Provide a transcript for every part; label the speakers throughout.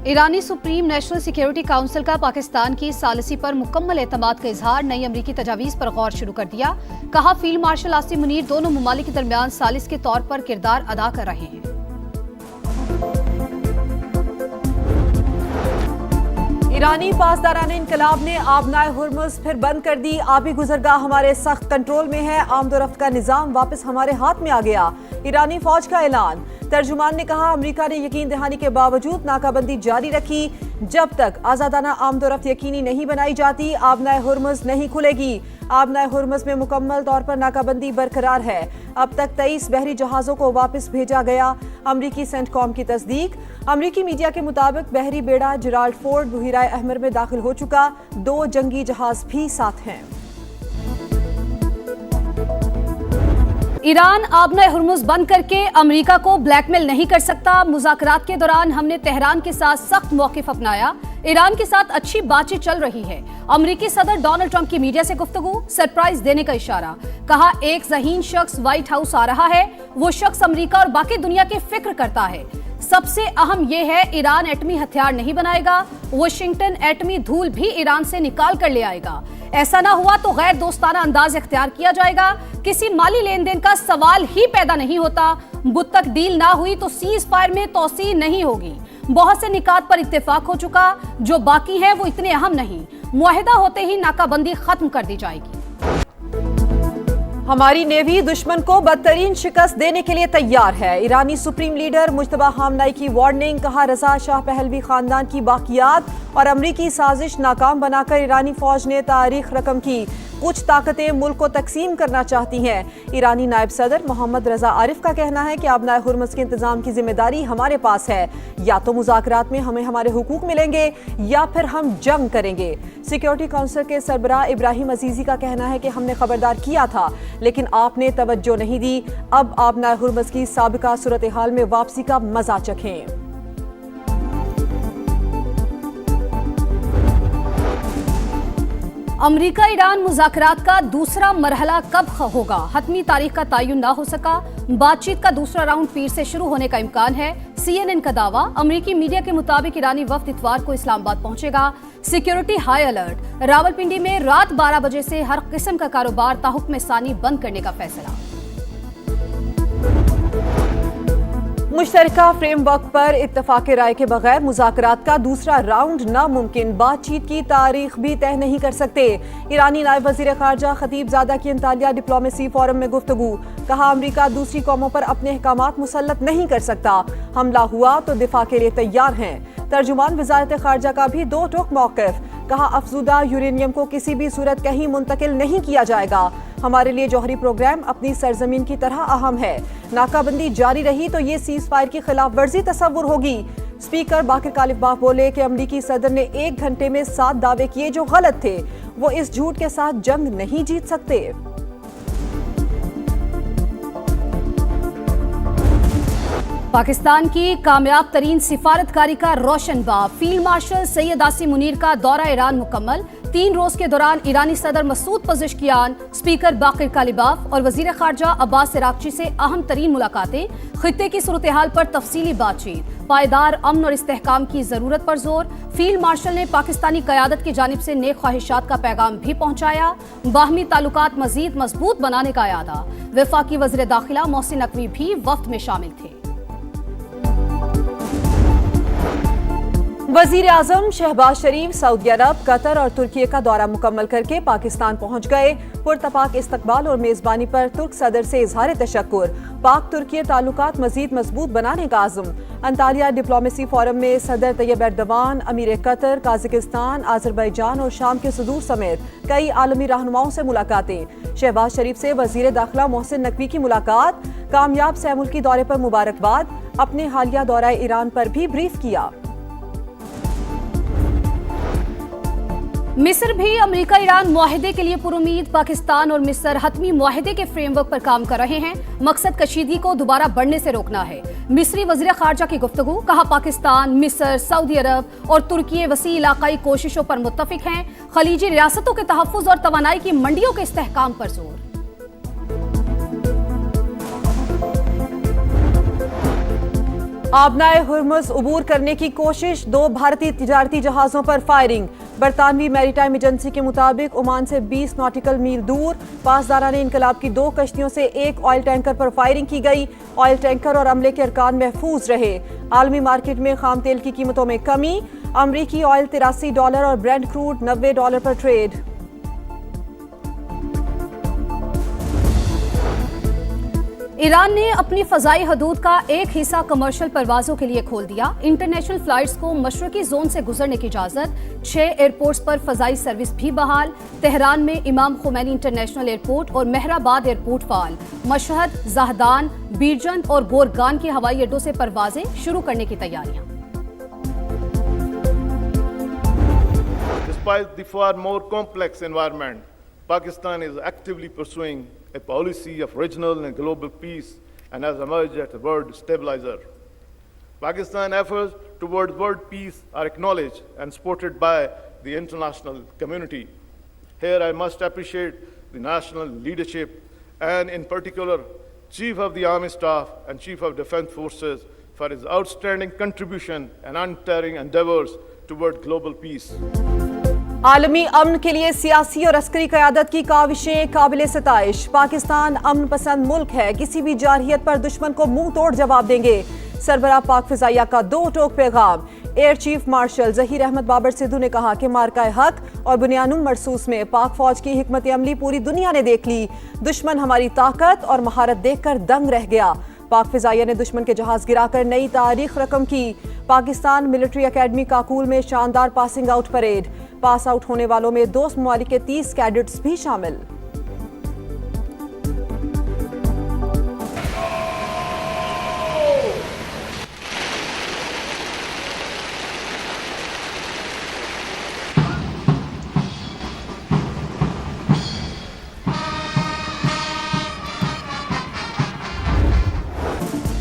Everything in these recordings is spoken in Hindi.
Speaker 1: ईरानी सुप्रीम नेशनल सिक्योरिटी काउंसिल का पाकिस्तान की सालिसी पर मुकम्मल एतमाद का इजहार, नई अमरीकी तजावीज़ पर गौर शुरू कर दिया। कहा, फील्ड मार्शल आसिम मुनीर दोनों ममालिक के दरमियान सालिस के तौर पर किरदार अदा कर रहे हैं।
Speaker 2: ईरानी पासदारान इनकलाब ने आबनाए हुर्मुज़ फिर बंद कर दी। आबी गुजरगाह हमारे सख्त कंट्रोल में है। आमदोरफ्त का निजाम वापस हमारे हाथ में आ गया। ईरानी फौज का ऐलान। तर्जुमान ने कहा, अमेरिका ने यकीन दहानी के बावजूद नाकाबंदी जारी रखी। जब तक आजादाना आमदोरफ्त यकीनी नहीं बनाई जाती, आबनाए हुर्मुज़ नहीं खुलेगी। आबनाए हुर्मुज़ में मुकम्मल तौर पर नाकाबंदी बरकरार है। अब तक 23 बहरी जहाज़ों को वापस भेजा गया। अमरीकी सेंटकॉम की तस्दीक। अमरीकी मीडिया के मुताबिक बहरी बेड़ा जेराल्ड फोर्ड बुहिराए अहमर में दाखिल हो चुका। 2 जंगी जहाज भी साथ हैं।
Speaker 1: ईरान आबनाए हुर्मुज़ बंद करके अमेरिका को ब्लैकमेल नहीं कर सकता। मुज़ाकरात के दौरान हमने तेहरान के साथ सख्त मौक़िफ़ अपनाया। ईरान के साथ अच्छी बातचीत चल रही है। अमेरिकी सदर डोनाल्ड ट्रंप की मीडिया से गुफ्तगू, सरप्राइज देने का इशारा। कहा, एक ज़हीन शख्स व्हाइट हाउस आ रहा है। वो शख्स अमेरिका और बाकी दुनिया की फिक्र करता है। सबसे अहम यह है, ईरान एटमी हथियार नहीं बनाएगा। वाशिंगटन एटमी धूल भी ईरान से निकाल कर ले आएगा। ऐसा ना हुआ तो गैर दोस्ताना अंदाज इख्तियार किया जाएगा। किसी माली लेन देन का सवाल ही पैदा नहीं होता। बुध तक डील ना हुई तो सीज फायर में तोसी नहीं होगी। बहुत से निकात पर इत्तेफाक हो चुका, जो बाकी है वो इतने अहम नहीं। मुआहिदा होते ही नाकाबंदी खत्म कर दी जाएगी।
Speaker 2: हमारी नेवी दुश्मन को बदतरीन शिकस्त देने के लिए तैयार है। ईरानी सुप्रीम लीडर मुज्तबा खामनाई की वार्निंग। कहा, रजा शाह पहलवी खानदान की बाकियात और अमरीकी साजिश नाकाम बनाकर ईरानी फौज ने तारीख रकम की। कुछ ताकतें मुल्क को तकसीम करना चाहती हैं। ईरानी नायब सदर मोहम्मद रजा आरिफ का कहना है कि आबनाए हुर्मुज़ के इंतजाम की जिम्मेदारी हमारे पास है। या तो मुज़ाकरात में हमें हमारे हुकूक मिलेंगे या फिर हम जंग करेंगे। सिक्योरिटी काउंसिल के सरबराह इब्राहिम अजीजी का कहना है कि हमने खबरदार किया था, लेकिन आपने तवज्जो नहीं दी। अब आबनाए हुर्मुज़ की साबिका सूरत हाल में वापसी का मजा चखें।
Speaker 1: अमेरिका ईरान मुज़ाकरात का दूसरा मरहला कब होगा? हतमी तारीख का तयन ना हो सका। बातचीत का दूसरा राउंड पीर से शुरू होने का इम्कान है। CNN का दावा। अमेरिकी मीडिया के मुताबिक ईरानी वफ्द इतवार को इस्लामाबाद पहुंचेगा। Security high alert. रावलपिंडी में रात 12 बजे से हर किस्म का कारोबार ताहुक्म सानी बंद करने का फैसला।
Speaker 2: मुश्तरका फ्रेमवर्क पर इत्तफाक राय के बगैर मुज़ाकरात का दूसरा राउंड नामुमकिन। बातचीत की तारीख भी तय नहीं कर सकते। ईरानी नायब वज़ीर ख़ारजा खतीबज़ादा की अंतालिया डिप्लोमेसी फोरम में गुफ्तगू। कहा, अमरीका दूसरी कौमों पर अपने अहकामात मुसल्लत नहीं कर सकता। हमला हुआ तो दिफा के लिए तैयार हैं। तर्जुमान वज़ारत ख़ारजा का भी दो टोक मौक़िफ़। कहा, अफज़ूदा यूरेनियम को किसी भी सूरत कहीं मुंतकिल नहीं किया जाएगा। हमारे लिए जौहरी प्रोग्राम अपनी सरजमीन की तरह अहम है। नाकाबंदी जारी रही तो ये सीज फायर की खिलाफ वर्जी तस्वुर होगी। स्पीकर बाकिर कालिबाफ बोले कि अमरीकी सदर ने 1 घंटे में 7 दावे किए जो गलत थे। वो इस झूठ के साथ जंग नहीं जीत सकते।
Speaker 1: पाकिस्तान की कामयाब तरीन सिफारतकारी का रोशन बाब। फील्ड मार्शल सैयद आसिम मुनीर का दौरा ईरान मुकम्मल। 3 रोज के दौरान ईरानी सदर मसूद पज़ेश्कियान, स्पीकर बाकिर कालिबाफ और वजीर खारजा अब्बास इराक्ची से अहम तरीन मुलाकातें। खित्ते की सूरत हाल पर तफसीली बातचीत। पायदार अमन और इस्तेहकाम की जरूरत पर जोर। फील्ड मार्शल ने पाकिस्तानी क़यादत की जानिब से नेक ख्वाहिशात का पैगाम भी पहुंचाया। बाहमी ताल्लुकात मजीद मजबूत बनाने का इरादा। वफाकी वज़ीर दाखिला मोहसिन नकवी भी वफ्द में शामिल थे।
Speaker 2: वजीर आजम शहबाज शरीफ सऊदी अरब, कतर और तुर्की का दौरा मुकम्मल करके पाकिस्तान पहुंच गए। पुरतपाक इस्तकबाल और मेजबानी पर तुर्क सदर से इजहार तशक्कुर। पाक तुर्की ताल्लुकात मजीद मजबूत बनाने का आज़म। अंतालिया डिप्लोमेसी फोरम में सदर तैयब एर्दोगान, अमीर कतर, काज़ाकिस्तान, आज़रबाईजान और शाम के सुदूर समेत कई आलमी रहनुमाओं से मुलाकातें। शहबाज शरीफ से वजीर दाखिला मोहसिन नकवी की मुलाकात। कामयाब सैमुल्की दौरे पर मुबारकबाद। अपने हालिया दौरा ईरान पर भी ब्रीफ किया।
Speaker 1: मिस्र भी अमेरिका ईरान मुआहिदे के लिए पुरुमीद। पाकिस्तान और मिस्र हतमी मुआहिदे के फ्रेमवर्क पर काम कर रहे हैं। मकसद कशीदगी को दोबारा बढ़ने से रोकना है। मिस्री वज़ीर ख़ारजा की गुफ्तगू। कहा, पाकिस्तान, मिस्र, सऊदी अरब और तुर्की वसी इलाकाई कोशिशों पर मुत्तफिक हैं। खलीजी रियासतों के तहफ़्फ़ुज़ और तवानाई की मंडियों के इस्तेहकाम पर जोर।
Speaker 2: आबनाए हुर्मुज़ उबूर करने की कोशिश, 2 भारतीय तिजारती जहाज़ों पर फायरिंग। बरतानवी मैरीटाइम एजेंसी के मुताबिक ओमान से 20 नॉटिकल मील दूर पासदारान इनकलाब की 2 कश्तियों से एक ऑयल टैंकर पर फायरिंग की गई। ऑयल टैंकर और अमले के अरकान महफूज रहे। आलमी मार्केट में खाम तेल की कीमतों में कमी, अमरीकी ऑयल $83 और ब्रेंट क्रूड $90 पर ट्रेड।
Speaker 1: ईरान ने अपनी फजाई हदूद का एक हिस्सा कमर्शियल परवाजों के लिए खोल दिया। इंटरनेशनल फ्लाइट्स को मशरकी जोन से गुजरने की इजाजत। 6 एयरपोर्ट्स पर फजाई सर्विस भी बहाल। तेहरान में इमाम खुमैनी इंटरनेशनल एयरपोर्ट और मेहराबाद एयरपोर्ट फाल। मशहद, जहदान, बीरजंद और गोरगान के हवाई अड्डों से परवाजें शुरू करने की तैयारियां।
Speaker 3: Despite the far more complex environment, Pakistan is actively pursuing a policy of regional and global peace and has emerged as a world stabilizer. Pakistan's efforts towards world peace are acknowledged and supported by the international community. Here I must appreciate the national leadership and in particular Chief of the Army Staff and Chief of Defense Forces for his outstanding contribution and untiring endeavors toward global peace.
Speaker 2: आलमी अमन के लिए सियासी और अस्करी क़यादत की काविशें काबिल सताइश। पाकिस्तान अमन पसंद मुल्क है, किसी भी जारहियत पर दुश्मन को मुंह तोड़ जवाब देंगे। सरबराह पाक फिजाइया का 2 टोक पैगाम। Air chief marshal Zaheer Ahmed Babar Sidhu ने कहा कि मार्काए हक और बुनियानुम मरसूस में पाक फौज की हिकमत अमली पूरी दुनिया ने देख ली। दुश्मन हमारी ताकत और महारत देखकर दंग रह गया। पाक फिजाइया ने दुश्मन के जहाज गिराकर नई तारीख रकम की। पाकिस्तान मिलिट्री अकेडमी काकूल में शानदार passing out parade. Pass out होने वालों में दोस्त ममालिक के 30 कैडेट्स भी शामिल।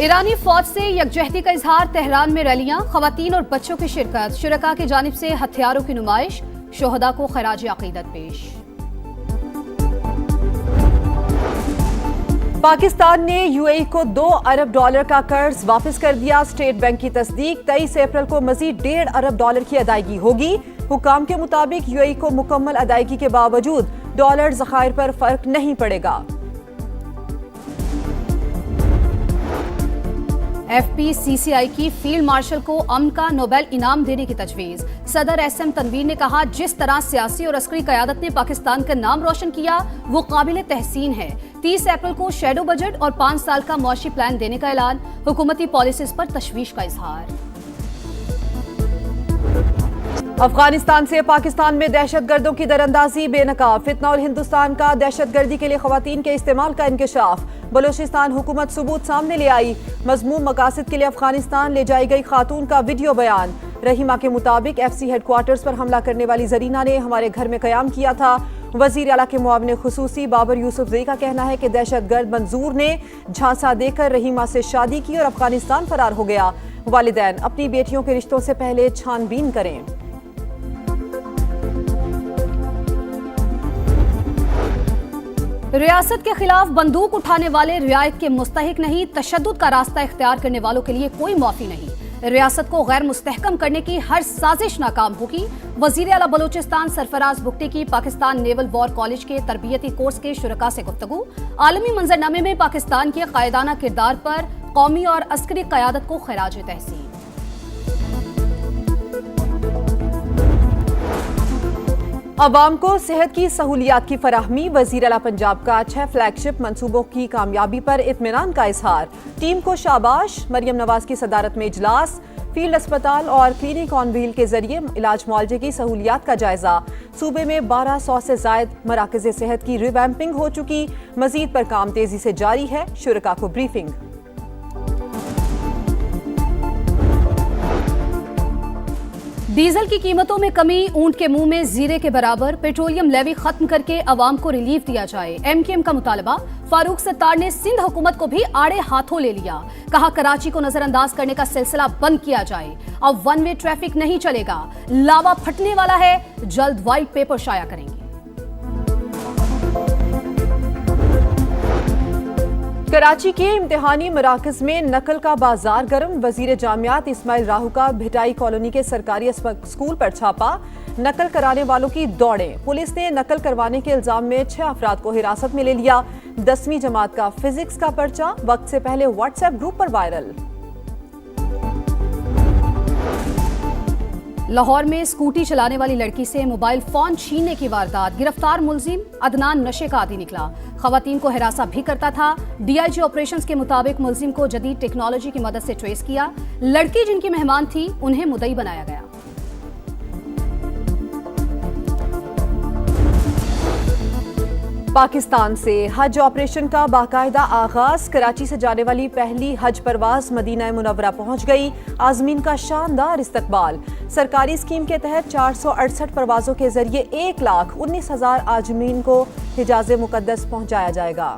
Speaker 1: ईरानी फौज से यकजहती का इजहार। तेहरान में रैलियां, खवातीन और बच्चों की शिरकत। शुरका की जानिब से हथियारों की नुमाइश। शोहदा को खराज अकीदत पेश।
Speaker 2: पाकिस्तान ने यूएई को $2 अरब का कर्ज वापस कर दिया। स्टेट बैंक की तस्दीक 23 अप्रैल को मजीद $1.5 अरब की अदायगी होगी। हुकाम के मुताबिक यूएई को मुकम्मल अदायगी के बावजूद डॉलर ज़खायर पर फर्क नहीं पड़ेगा।
Speaker 1: FPCCI की फील्ड मार्शल को अमन का नोबेल इनाम देने की तजवीज। सदर SM तनवीर ने कहा, जिस तरह सियासी और अस्करी क़यादत ने पाकिस्तान का नाम रोशन किया वो काबिल तहसीन है। 30 अप्रैल को शैडो बजट और 5 साल का मुआशी प्लान देने का ऐलान। हुकूमती पॉलिसीज पर तशवीश का इजहार।
Speaker 2: अफगानिस्तान से पाकिस्तान में दहशतगर्दों की दरअंदाजी बेनकाब। फितना और हिंदुस्तान का दहशतगर्दी के लिए खवातीन के इस्तेमाल का इंकशाफ। बलूचिस्तान हुकूमत सबूत सामने ले आई। मजमूम मकासद के लिए अफगानिस्तान ले जाई गई खातून का वीडियो बयान। रहीमा के मुताबिक FC हेडक्वार्टर्स पर हमला करने वाली जरीना ने हमारे घर में कयाम किया था। वजीर आला के मुआविन खुसूसी बाबर यूसुफजई का कहना है कि दहशतगर्द मंजूर ने झांसा देकर रहीमा से शादी की और अफगानिस्तान फरार हो गया। वालिदैन अपनी बेटियों के रिश्तों से पहले छानबीन करें।
Speaker 1: रियासत के खिलाफ बंदूक उठाने वाले रियायत के मुस्तहिक नहीं। तशद्दुद का रास्ता इख्तियार करने वालों के लिए कोई माफी नहीं। रियासत को गैर मुस्तहकम करने की हर साजिश नाकाम होगी। वजीर आला बलूचिस्तान सरफराज बुगटी की पाकिस्तान नेवल वॉर कॉलेज के तरबियती कोर्स के शुरका से गुफ्तगू। आलमी मंजरनामे में पाकिस्तान के कायदाना किरदार पर कौमी और अस्करी क़यादत को खराज तहसीन।
Speaker 2: अवाम को सेहत की सहूलियात की फराहमी। वजीर आला पंजाब का 6 फ्लैगशिप मंसूबों की कामयाबी पर इत्मीनान का इजहार। टीम को शाबाश। मरियम नवाज की सदारत में इजलास। फील्ड अस्पताल और क्लिनिक ऑन व्हील के जरिए इलाज मुआलजे की सहूलियात का जायजा। सूबे में 1200 से जायद मराकज़ सेहत की रिवैम्पिंग हो चुकी। मजीद पर काम तेजी से जारी है। शुरका को ब्रीफिंग।
Speaker 1: डीजल की कीमतों में कमी, ऊंट के मुंह में जीरे के बराबर। पेट्रोलियम लेवी खत्म करके अवाम को रिलीफ दिया जाए। MKM का मुतालबा। फारूक सत्तार ने सिंध हुकूमत को भी आड़े हाथों ले लिया। कहा, कराची को नजरअंदाज करने का सिलसिला बंद किया जाए। अब 1 वे ट्रैफिक नहीं चलेगा। लावा फटने वाला है, जल्द व्हाइट पेपर शाया करेंगे।
Speaker 2: कराची के इम्तिहानी मराकज में नकल का बाजार गर्म। वजीर जामियात इस्माइल राहू का भिटाई कॉलोनी के सरकारी स्कूल पर छापा। नकल कराने वालों की दौड़ें। पुलिस ने नकल करवाने के इल्जाम में 6 अफराद को हिरासत में ले लिया। 10वीं जमात का फिजिक्स का पर्चा वक्त से पहले व्हाट्सएप ग्रुप पर वायरल।
Speaker 1: लाहौर में स्कूटी चलाने वाली लड़की से मोबाइल फोन छीनने की वारदात। गिरफ्तार मुलजिम अदनान नशे का आदी निकला। खवातीन को हिरासा भी करता था। डीआईजी ऑपरेशंस के मुताबिक मुलजिम को जदीद टेक्नोलॉजी की मदद से ट्रेस किया। लड़की जिनकी मेहमान थी उन्हें मुद्दई बनाया गया।
Speaker 2: पाकिस्तान से हज ऑपरेशन का बाकायदा आगाज। कराची से जाने वाली पहली हज परवाज मदीना मुनव्वरा पहुंच गई। आज़मीन का शानदार इस्तकबाल। सरकारी स्कीम के तहत 468 परवाजों के जरिए 1,19,000 आज़मीन को हिजाज़े मुक़द्दस पहुंचाया जाएगा।